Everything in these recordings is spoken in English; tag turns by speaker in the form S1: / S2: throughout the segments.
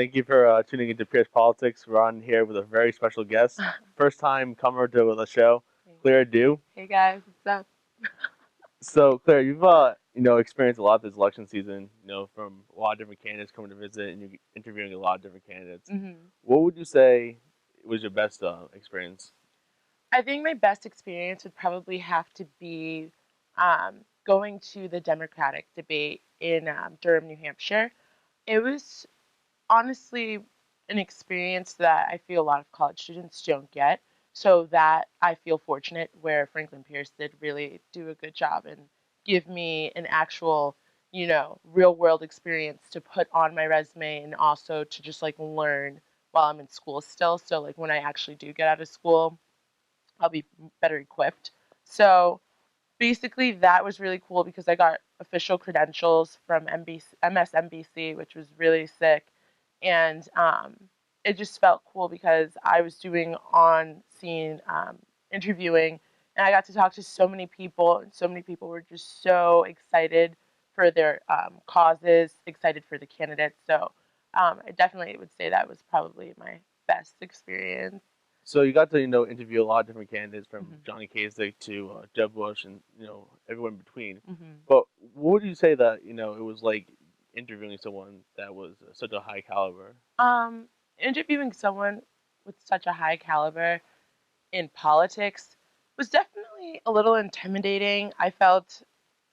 S1: Thank you for tuning into Pierce Politics. We're on here with a very special guest. First time comer to the show, Claire Dew.
S2: Hey guys, what's up?
S1: So, Claire, you've experienced a lot this election season. From a lot of different candidates coming to visit, and you're interviewing a lot of different candidates. What would you say was your best experience?
S2: I think my best experience would probably have to be going to the Democratic debate in Durham, New Hampshire. It was honestly an experience that I feel a lot of college students don't get. So that I feel fortunate where Franklin Pierce did really do a good job and give me an actual, real world experience to put on my resume and also to just like learn while I'm in school still. So like when I actually do get out of school, I'll be better equipped. So basically that was really cool because I got official credentials from MSNBC, which was really sick, and it just felt cool because I was doing on scene interviewing, and I got to talk to so many people, and so many people were just so excited for their causes, excited for the candidates. So I definitely would say that was probably my best experience.
S1: So you got to interview a lot of different candidates from
S2: Hmm.
S1: Johnny Kasich to Jeb Bush and everyone in between.
S2: Hmm.
S1: But what would you say that it was like interviewing someone that was such a high caliber?
S2: Um, Interviewing someone with such a high caliber in politics was definitely a little intimidating. I felt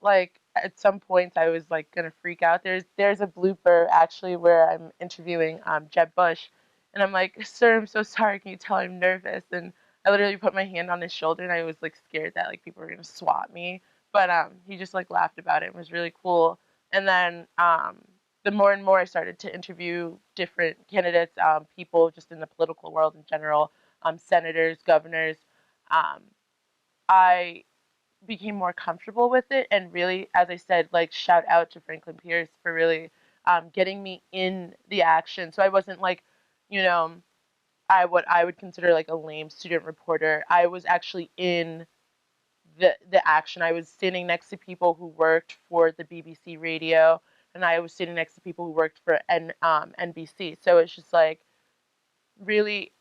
S2: like at some points I was like gonna freak out. There's a blooper actually where I'm interviewing Jeb Bush, and I'm like, "Sir, I'm so sorry. Can you tell I'm nervous?" And I literally put my hand on his shoulder, and I was like scared that like people were gonna swat me. But he just like laughed about it. It was really cool. And then the more and more I started to interview different candidates, people just in the political world in general, senators, governors, um, I became more comfortable with it. And really, as I said, like shout out to Franklin Pierce for really getting me in the action. So I wasn't like, you know, what I would consider like a lame student reporter. I was actually in the action. I was sitting next to people who worked for the BBC radio, and I was sitting next to people who worked for NBC. So it's just like really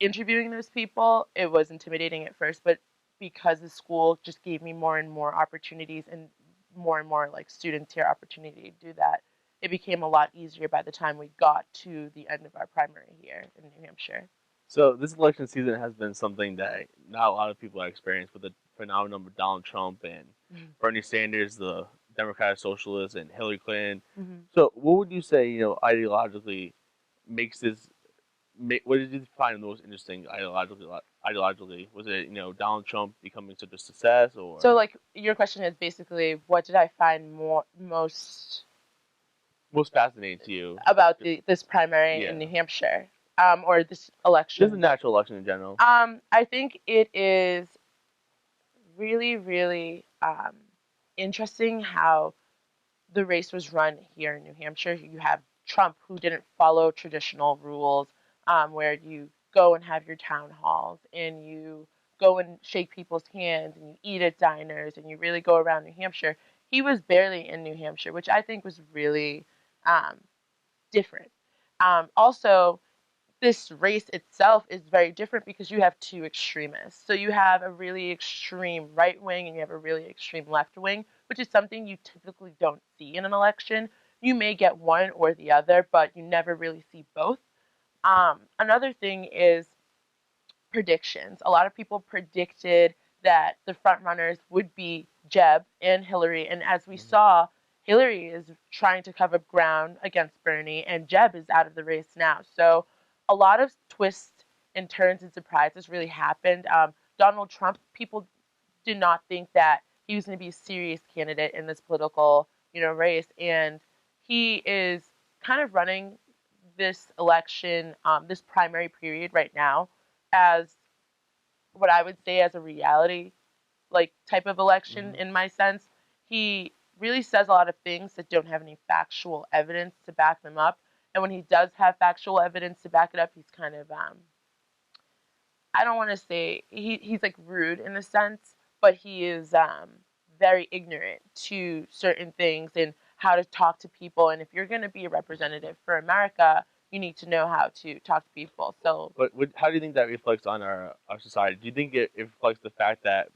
S2: interviewing those people, it was intimidating at first, but because the school just gave me more and more opportunities and more like students here opportunity to do that, it became a lot easier by the time we got to the end of our primary here in New Hampshire.
S1: So this election season has been something that not a lot of people have experienced with the phenomenon of Donald Trump and
S2: Mm-hmm.
S1: Bernie Sanders, the Democratic Socialist, and Hillary Clinton.
S2: Mm-hmm.
S1: So what would you say, ideologically makes this? What did you find most interesting ideologically? Ideologically, was it Donald Trump becoming such a success,
S2: So,
S1: or
S2: like, your question is basically, what did I find most
S1: most fascinating to you?
S2: about this primary in
S1: Yeah,
S2: New Hampshire, or this
S1: just the
S2: election?
S1: natural election in general.
S2: I think it is really, really interesting how the race was run here in New Hampshire. You have Trump, who didn't follow traditional rules, where you go and have your town halls and you go and shake people's hands and you eat at diners and you really go around New Hampshire. He was barely in New Hampshire, which I think was really um, different. Also, this race itself is very different because you have two extremists. So you have a really extreme right wing and you have a really extreme left wing, which is something you typically don't see in an election. You may get one or the other, but you never really see both. Another thing is predictions. A lot of people predicted that the front runners would be Jeb and Hillary, and as we
S1: Mhm.
S2: saw, Hillary is trying to cover ground against Bernie, and Jeb is out of the race now. So a lot of twists and turns and surprises really happened. Donald Trump, people did not think that he was going to be a serious candidate in this political, race, and he is kind of running this election, this primary period right now, as what I would say as a reality like type of election
S1: Mhm.
S2: in my sense. He really says a lot of things that don't have any factual evidence to back them up. And when he does have factual evidence to back it up, he's kind of I don't want to say he's like rude in a sense, but he is very ignorant to certain things and how to talk to people. And if you're going to be a representative for America, you need to know how to talk to people. So,
S1: But how do you think that reflects on our society? Do you think it reflects the fact that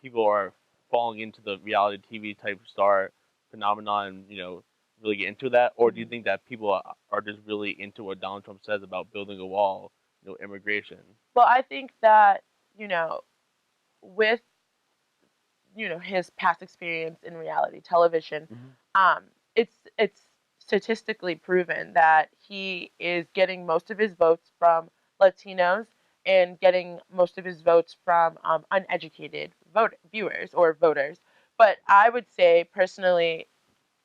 S1: people are falling into the reality TV type star phenomenon and really get into that, or do you
S2: mhm.
S1: think that people are just really into what Donald Trump says about building a wall, immigration?
S2: Well, I think that, with, his past experience in reality television,
S1: Hmm.
S2: um, it's statistically proven that he is getting most of his votes from Latinos and getting most of his votes from uneducated viewers or voters. But I would say personally,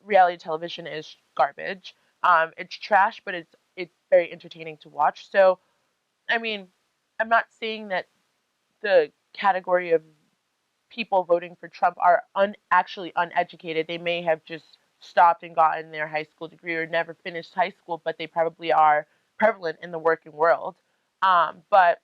S2: reality television is garbage. It's trash, but it's very entertaining to watch. So, I mean, I'm not saying that the category of people voting for Trump are actually uneducated. They may have just stopped and gotten their high school degree or never finished high school, but they probably are prevalent in the working world. But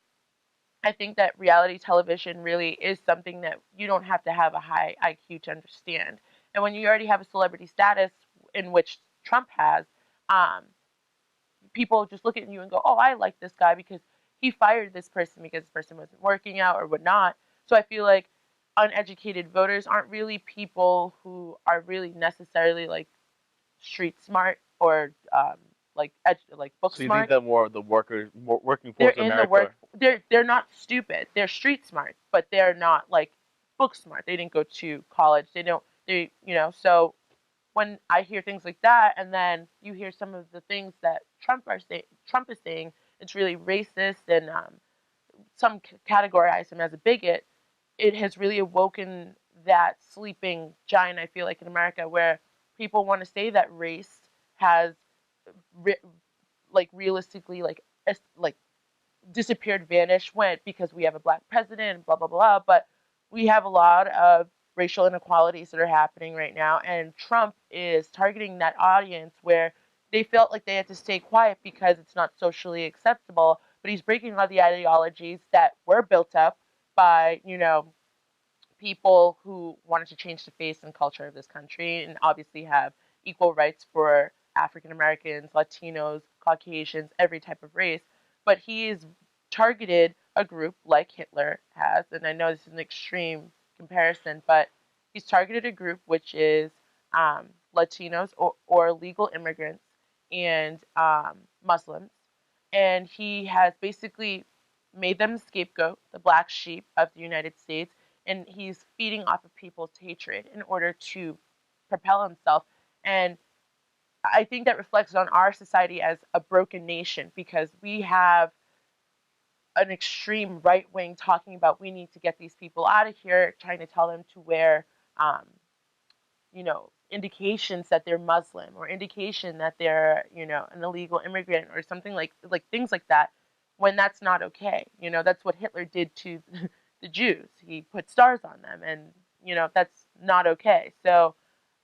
S2: I think that reality television really is something that you don't have to have a high IQ to understand. And when you already have a celebrity status, in which Trump has, um, people just look at you and go, "Oh, I like this guy because he fired this person because this person wasn't working out or whatnot." So I feel like uneducated voters aren't really people who are really necessarily like street smart or like book
S1: So you think
S2: smart.
S1: that more of the working
S2: They're
S1: force of
S2: in the work.
S1: America?
S2: They're not stupid. They're street smart, but they're not like book smart. They didn't go to college. They don't. So when I hear things like that, and then you hear some of the things that Trump is saying, it's really racist, and some categorize him as a bigot. It has really awoken that sleeping giant. I feel like in America, where people want to say that race has, re- like realistically, like disappeared, vanished, went because we have a black president, blah blah blah. But we have a lot of racial inequalities that are happening right now, and Trump is targeting that audience where they felt like they had to stay quiet because it's not socially acceptable. But he's breaking a lot of the ideologies that were built up by people who wanted to change the face and culture of this country and obviously have equal rights for African Americans, Latinos, Caucasians, every type of race. But he's targeted a group like Hitler has, and I know this is an extreme comparison, but he's targeted a group which is Latinos or legal immigrants and Muslims. And he has basically made them the scapegoat, the black sheep of the United States, and he's feeding off of people's hatred in order to propel himself. And I think that reflects on our society as a broken nation because we have an extreme right wing talking about we need to get these people out of here, trying to tell them to wear um, indications that they're Muslim or indication that they're, an illegal immigrant or something like things like that, when that's not okay. That's what Hitler did to the Jews. He put stars on them, and that's not okay. So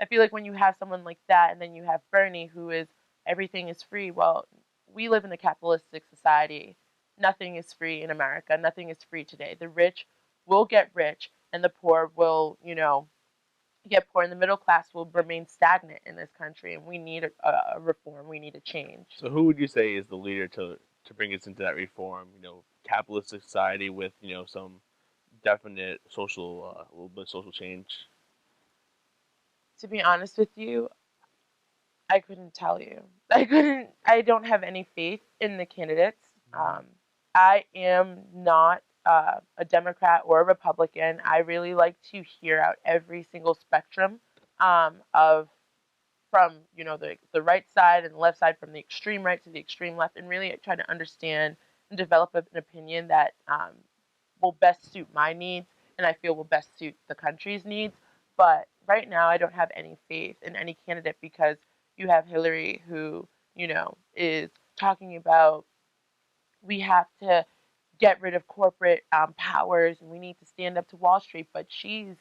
S2: I feel like when you have someone like that, and then you have Bernie, who is everything is free. Well, we live in a capitalistic society. Nothing is free in America. Nothing is free today. The rich will get rich, and the poor will, get poor, and the middle class will remain stagnant in this country. And we need a reform. We need a change.
S1: So who would you say is the leader to bring us into that reform? Capitalist society with some definite social, a little bit of social change.
S2: To be honest with you, I couldn't tell you. I couldn't. I don't have any faith in the candidates. I am not a Democrat or a Republican. I really like to hear out every single spectrum of from the right side and the left side, from the extreme right to the extreme left, and really try to understand and develop an opinion that will best suit my needs and I feel will best suit the country's needs. But right now, I don't have any faith in any candidate because you have Hillary, who is talking about we have to get rid of corporate powers and we need to stand up to Wall Street. But she's,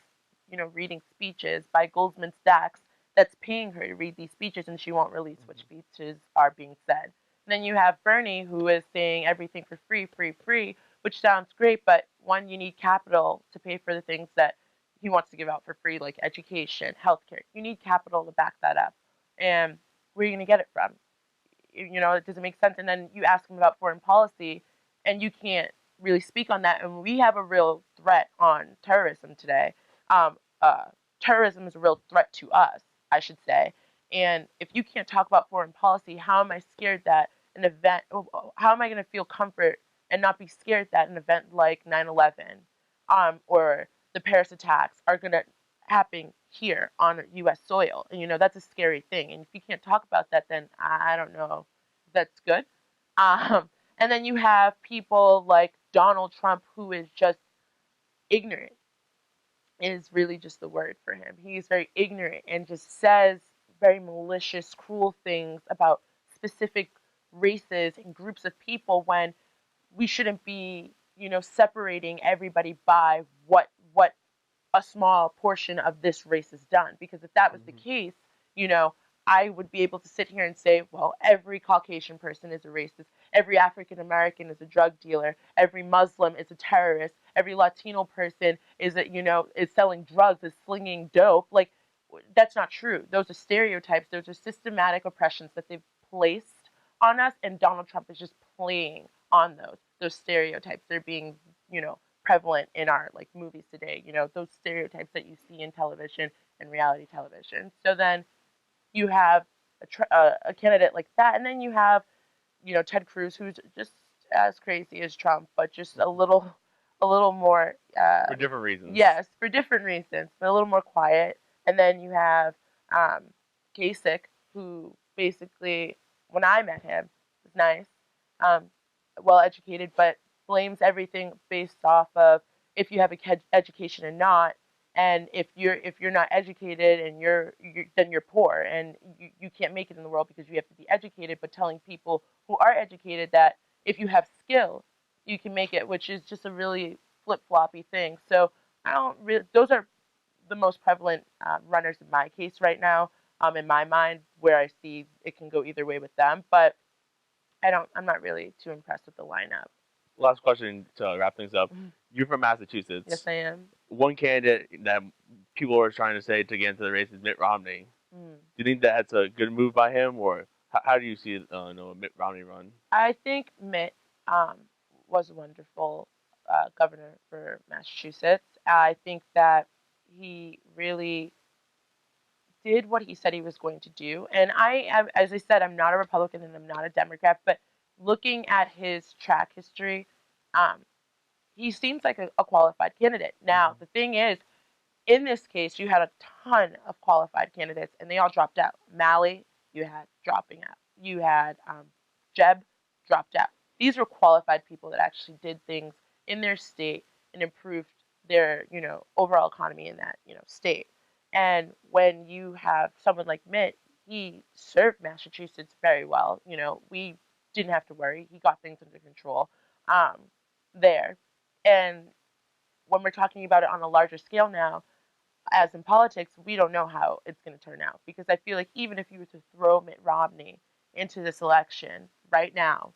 S2: reading speeches by Goldman Sachs that's paying her to read these speeches, and she won't release what speeches are being said. And then you have Bernie, who is saying everything for free, free, free, which sounds great, but one, you need capital to pay for the things that he wants to give out for free, like education, healthcare. You need capital to back that up. And where are you going to get it from? it doesn't make sense. And then you ask him about foreign policy, and you can't really speak on that. And we have a real threat on terrorism today. Um, uh, Terrorism is a real threat to us, I should say. And if you can't talk about foreign policy, how am I scared that an event, how am I going to feel comfort and not be scared that an event like 9/11 or the Paris attacks are going to happen here on U.S. soil? And, that's a scary thing. And if you can't talk about that, then I don't know if that's good. And then you have people like Donald Trump, who is just ignorant, is really just the word for him. He's very ignorant and just says very malicious, cruel things about specific races and groups of people when we shouldn't be, separating everybody by what a small portion of this race has done. Because if that was the case, you know, I would be able to sit here and say, well, every Caucasian person is a racist, every African American is a drug dealer, every Muslim is a terrorist, every Latino person is is selling drugs, is slinging dope. Like, that's not true. Those are stereotypes. Those are systematic oppressions that they've placed on us, and Donald Trump is just playing on those stereotypes. They're being, prevalent in our like movies today. Those stereotypes that you see in television and reality television. So then you have a candidate like that, and then you have, Ted Cruz, who's just as crazy as Trump, but just a little more.
S1: For different reasons.
S2: Yes, for different reasons, but a little more quiet. And then you have um, Kasich, who basically, when I met him, was nice, um, well educated, but blames everything based off of if you have a education or not. And if you're not educated and then you're poor and you can't make it in the world because you have to be educated. But telling people who are educated that if you have skill, you can make it, which is just a really flip floppy thing. So I don't really. Those are the most prevalent runners in my case right now. In my mind, where I see it can go either way with them, but I'm not really too impressed with the lineup.
S1: Last question to wrap things up. You're from Massachusetts.
S2: Yes, I am.
S1: One candidate that people are trying to say to get into the race is Mitt Romney. Do you think that's a good move by him, or how do you see Mitt Romney run?
S2: I think Mitt was a wonderful governor for Massachusetts. I think that he really did what he said he was going to do. And as I said, I'm not a Republican and I'm not a Democrat, but looking at his track history, he seems like a qualified candidate. Now, the thing is, in this case, you had a ton of qualified candidates, and they all dropped out. Malley, you had dropping out. You had Jeb dropped out. These were qualified people that actually did things in their state and improved their, overall economy in that, state. And when you have someone like Mitt, he served Massachusetts very well. We didn't have to worry. He got things under control there. And when we're talking about it on a larger scale now, as in politics, we don't know how it's going to turn out. Because I feel like even if you were to throw Mitt Romney into this election right now,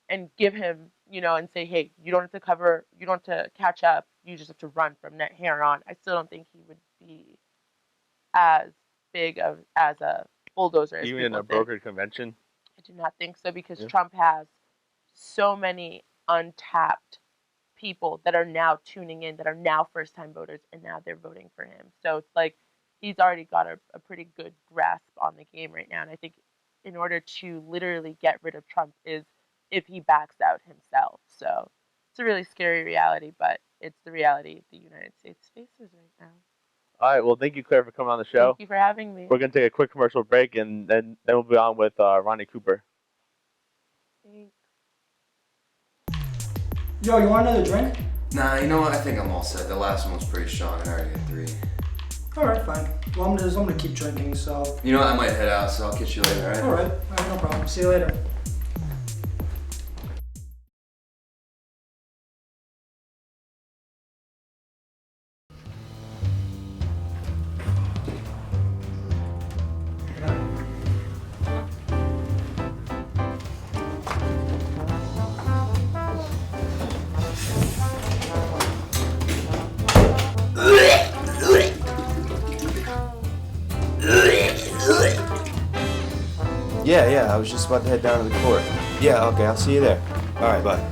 S2: and give him, and say, hey, you don't have to catch up, you just have to run from here on, I still don't think he would be as big as a bulldozer as
S1: even in a brokered convention.
S2: I do not think so, because Trump has so many untapped people that are now tuning in, that are now first-time voters, and now they're voting for him. So it's like he's already got a pretty good grasp on the game right now. And I think in order to literally get rid of Trump is if he backs out himself. So it's a really scary reality, but it's the reality the United States faces right now.
S1: All right. Well, thank you, Claire, for coming on the show.
S2: Thank you for having me.
S1: We're going to take a quick commercial break, and then we'll be on with Ronnie Cooper.
S2: Thanks.
S3: Yo, you want another drink?
S4: Nah, you know what? I think I'm all set. The last one was pretty strong, and I already had 3.
S3: Alright, fine. Well, I'm gonna keep drinking, so...
S4: You know what? I might head out, so I'll catch you later, alright?
S3: Alright, no problem. See you later.
S5: Yeah, I was just about to head down to the court. Yeah, okay, I'll see you there. All right, bye.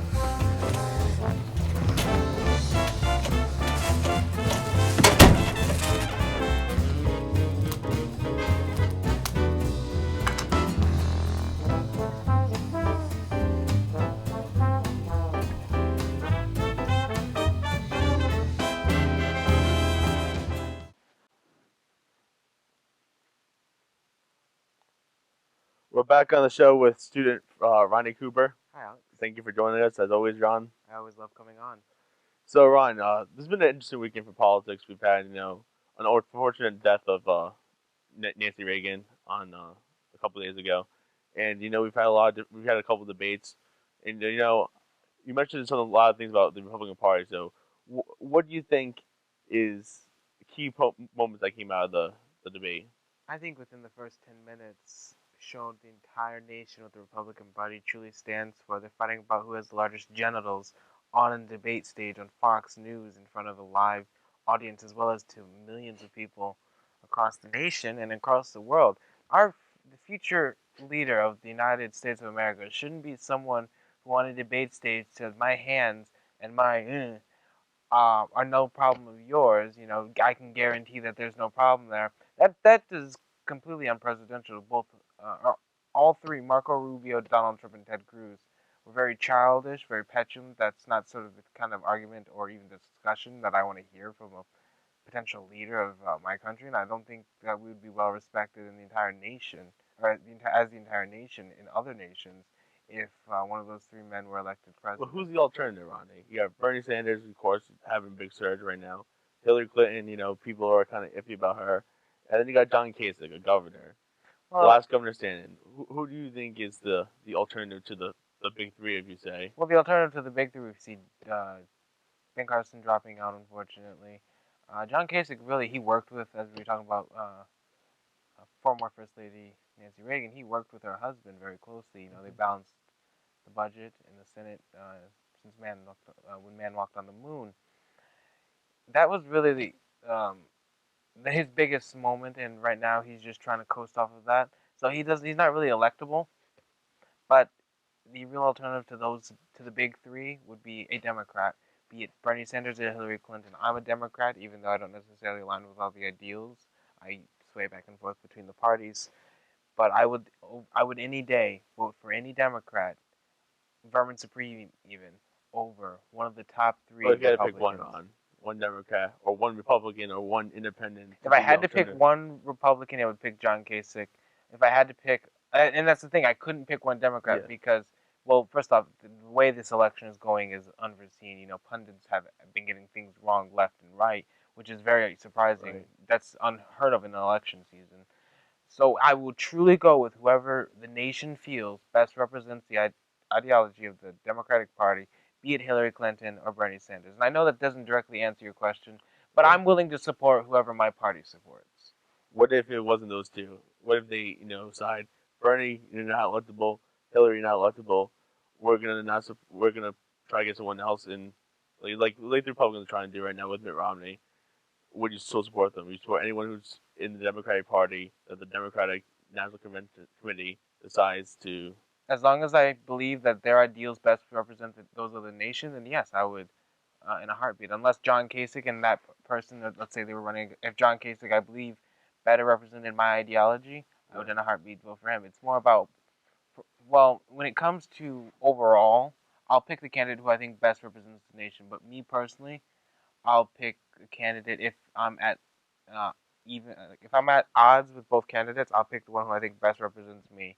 S1: We're back on the show with student Ronnie Cooper.
S6: Hi, Alex.
S1: Thank you for joining us, as always, Ron.
S6: I always love coming on.
S1: So, Ron, this has been an interesting weekend for politics. We've had, an unfortunate death of Nancy Reagan on a couple of days ago, and we've had we've had a couple of debates, and you mentioned a lot of things about the Republican Party. So, what do you think is the key moments that came out of the debate?
S6: I think within the first 10 minutes, showed the entire nation what the Republican Party truly stands for. They're fighting about who has the largest genitals on a debate stage on Fox News in front of a live audience, as well as to millions of people across the nation and across the world. The future leader of the United States of America shouldn't be someone who on a debate stage says, my hands and my are no problem of yours. I can guarantee that there's no problem there. That is completely unprecedented. Both, all three, Marco Rubio, Donald Trump, and Ted Cruz, were very childish, very petulant. That's not sort of the kind of argument or even discussion that I want to hear from a potential leader of my country, and I don't think that we would be well respected in the entire nation, or as the entire nation in other nations, if one of those three men were elected
S1: Well,
S6: president.
S1: who's the alternative, Ronnie? You have Bernie Sanders, of course, having a big surge right now. Hillary Clinton, people are kind of iffy about her. And then you got John Kasich, a governor, the
S6: Well,
S1: last governor standing. Who do you think is the alternative to the big three, if you say?
S6: well, the alternative to the big three, we've seen Ben Carson dropping out, unfortunately. John Kasich, really, he worked with, as we were talking about, former First Lady Nancy Reagan. He worked with her husband very closely. They balanced the budget in the Senate since when man walked on the moon. That was really his biggest moment, and right now he's just trying to coast off of that. So he's not really electable, but the real alternative to the big three would be a Democrat, be it Bernie Sanders or Hillary Clinton. I'm a Democrat, even though I don't necessarily align with all the ideals. I sway back and forth between the parties, but I would any day vote for any Democrat, Vermin Supreme even, over one of the top three
S1: Well, if you had to pick
S6: Republicans.
S1: one Democrat, or one Republican, or one Independent.
S6: If I had to pick one Republican, I would pick John Kasich. If I had to pick, and that's the thing, I couldn't pick one Democrat because, well, first off, the way this election is going is unforeseen. Pundits have been getting things wrong left and right, which is very surprising.
S1: Right.
S6: That's unheard of in an election season. So I will truly go with whoever the nation feels best represents the ideology of the Democratic Party, be it Hillary Clinton or Bernie Sanders. And I know that doesn't directly answer your question, but I'm willing to support whoever my party supports.
S1: What if it wasn't those two? What if they, side Bernie, you're not electable, Hillary, you're not electable. We're gonna try to get someone else in, like the Republicans are trying to do right now with Mitt Romney. Would you still support them? Would you support anyone who's in the Democratic Party that the Democratic National Convention Committee decides to?
S6: As long as I believe that their ideals best represent those of the nation, then yes, I would, in a heartbeat. Unless John Kasich and that person, let's say they were running, if John Kasich, I believe, better represented my ideology, I would in a heartbeat vote for him. It's more about, well, when it comes to overall, I'll pick the candidate who I think best represents the nation. But me personally, I'll pick a candidate if I'm at if I'm at odds with both candidates. I'll pick the one who I think best represents me,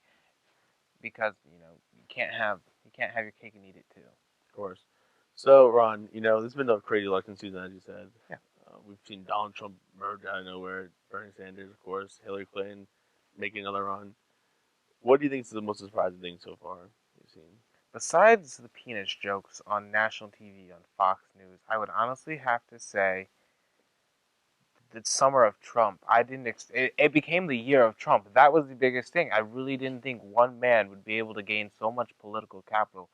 S6: because you can't have your cake and eat it too.
S1: Of course. So, Ron, this has been a crazy election season, as you said.
S6: Yeah.
S1: We've seen Donald Trump merge out of nowhere, Bernie Sanders, of course, Hillary Clinton making another run. What do you think is the most surprising thing so far you've seen?
S6: Besides the penis jokes on national TV on Fox News, I would honestly have to say the summer of Trump. I didn't. It became the year of Trump. That was the biggest thing. I really didn't think one man would be able to gain so much political capital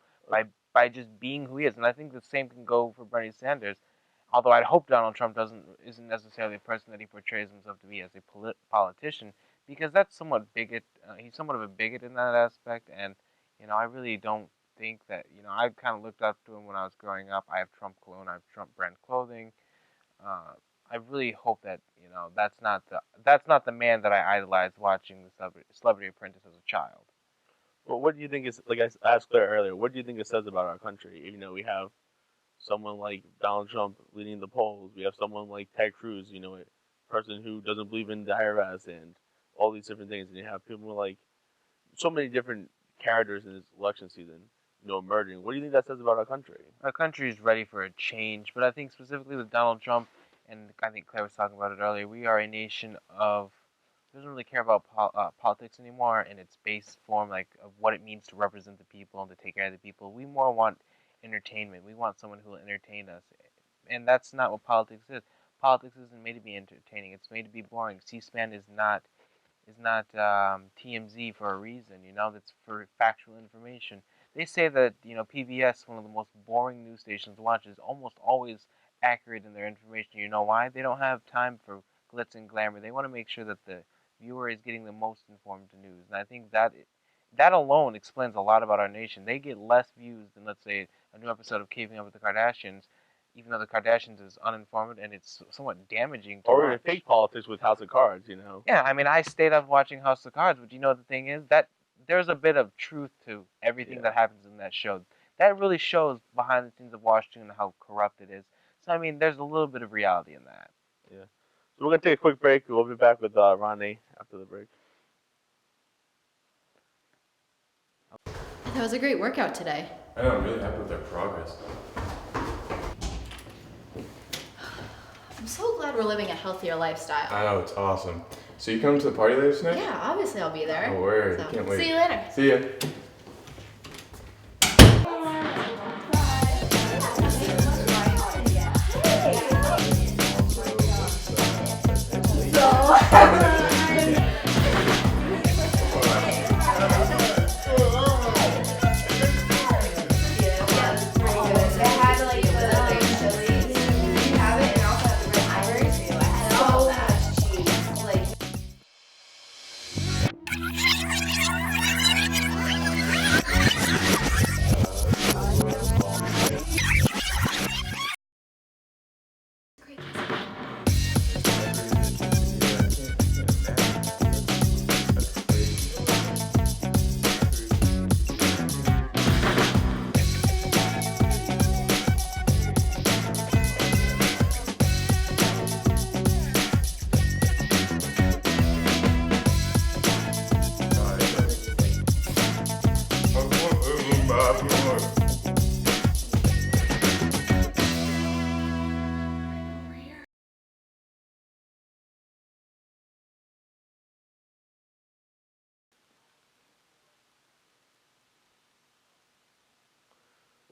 S6: by just being who he is. And I think the same can go for Bernie Sanders. Although I'd hope Donald Trump isn't necessarily a person that he portrays himself to be as a politician. because that's somewhat bigot. He's somewhat of a bigot in that aspect, and I really don't think that. I kind of looked up to him when I was growing up. I have Trump cologne. I have Trump brand clothing. Uh, I really hope that that's not the man that I idolized watching the Celebrity Apprentice as a child.
S1: Well, what do you think is like I asked Claire earlier? What do you think it says about our country? We have someone like Donald Trump leading the polls. We have someone like Ted Cruz. A person who doesn't believe in the IRS and all these different things. And you have people like so many different characters in this election season. Emerging. What do you think that says about our country?
S6: Our country is ready for a change, but I think specifically with Donald Trump, and I think Claire was talking about it earlier, we are a nation of doesn't really care about politics anymore in its base form, like of what it means to represent the people and to take care of the people. We more want entertainment. We want someone who will entertain us, and that's not what politics is. Politics isn't made to be entertaining. It's made to be boring. C-SPAN is not TMZ for a reason. That's for factual information. They say that PBS, one of the most boring news stations to watch, is almost always accurate in their information. You know why? They don't have time for glitz and glamour. They want to make sure that the viewer is getting the most informed news, and I think that alone explains a lot about our nation. They get less views than, let's say, a new episode of Keeping Up with the Kardashians, even though the Kardashians is uninformed and it's somewhat damaging to
S1: Or even
S6: watch.
S1: fake politics with House of Cards.
S6: Yeah, I mean, I stayed up watching House of Cards, but the thing is that there's a bit of truth to everything that happens in that show. That really shows behind the scenes of Washington and how corrupt it is. So, I mean, there's a little bit of reality in that.
S1: Yeah. So we're gonna take a quick break. We'll be back with Ronnie after the break.
S7: That was a great workout today.
S5: I know, I'm really happy with their progress.
S7: I'm so glad we're living a healthier lifestyle.
S5: I know, it's awesome. So you coming to the party later tonight?
S7: Yeah, obviously I'll be there.
S5: Oh, word.
S7: So,
S5: Can't wait.
S7: see you later.
S5: See ya.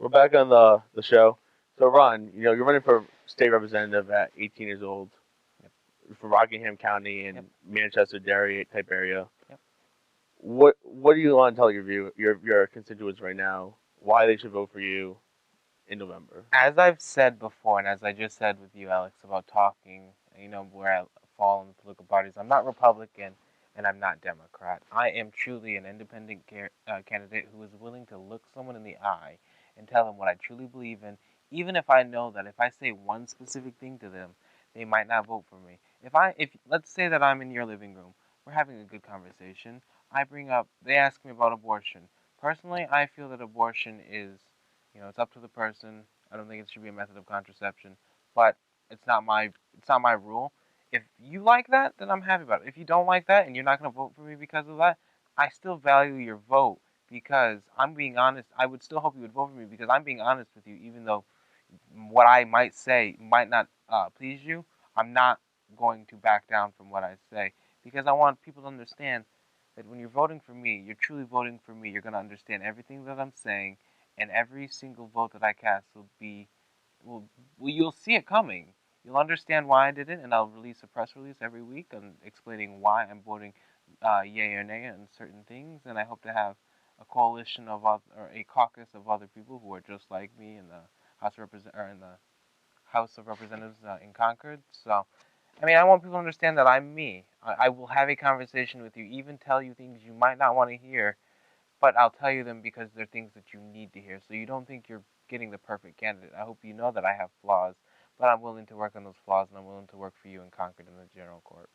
S1: We're back on the show. So Ron, you're running for state representative at 18 years old for Rockingham County and Manchester Derry type area.
S6: Yep.
S1: What do you want to tell your constituents right now why they should vote for you in November?
S6: As I've said before, and as I just said with you, Alex, about talking, where I fall in the political parties, I'm not Republican and I'm not Democrat. I am truly an independent candidate who is willing to look someone in the eye and tell them what I truly believe in, even if I know that if I say one specific thing to them, they might not vote for me. If let's say that I'm in your living room, we're having a good conversation. They ask me about abortion. Personally, I feel that abortion is, it's up to the person. I don't think it should be a method of contraception, but it's not my rule. If you like that, then I'm happy about it. If you don't like that and you're not going to vote for me because of that, I still value your vote because I'm being honest. I would still hope you would vote for me because I'm being honest with you, even though what I might say might not please you. I'm not going to back down from what I say because I want people to understand that when you're voting for me, you're truly voting for me. You're going to understand everything that I'm saying, and every single vote that I cast will you'll see it coming. You'll understand why I did it, and I'll release a press release every week on explaining why I'm voting yay or nay on certain things. And I hope to have a coalition or a caucus of other people who are just like me in the House of Representatives in Concord. So I mean, I want people to understand that I'm me. I will have a conversation with you, even tell you things you might not want to hear, but I'll tell you them because they're things that you need to hear. So you don't think you're getting the perfect candidate. I hope you know that I have flaws, but I'm willing to work on those flaws, and I'm willing to work for you in Concord in the general court.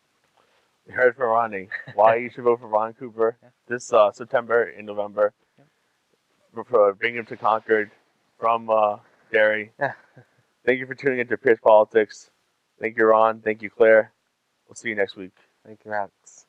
S1: You heard from Ronnie. Why you should vote for Ron Cooper this September and November. For bringing him to Concord from Gary. Thank you for tuning into Pierce Politics. Thank you, Ron. Thank you, Claire. We'll see you next week.
S6: Thank you, Alex.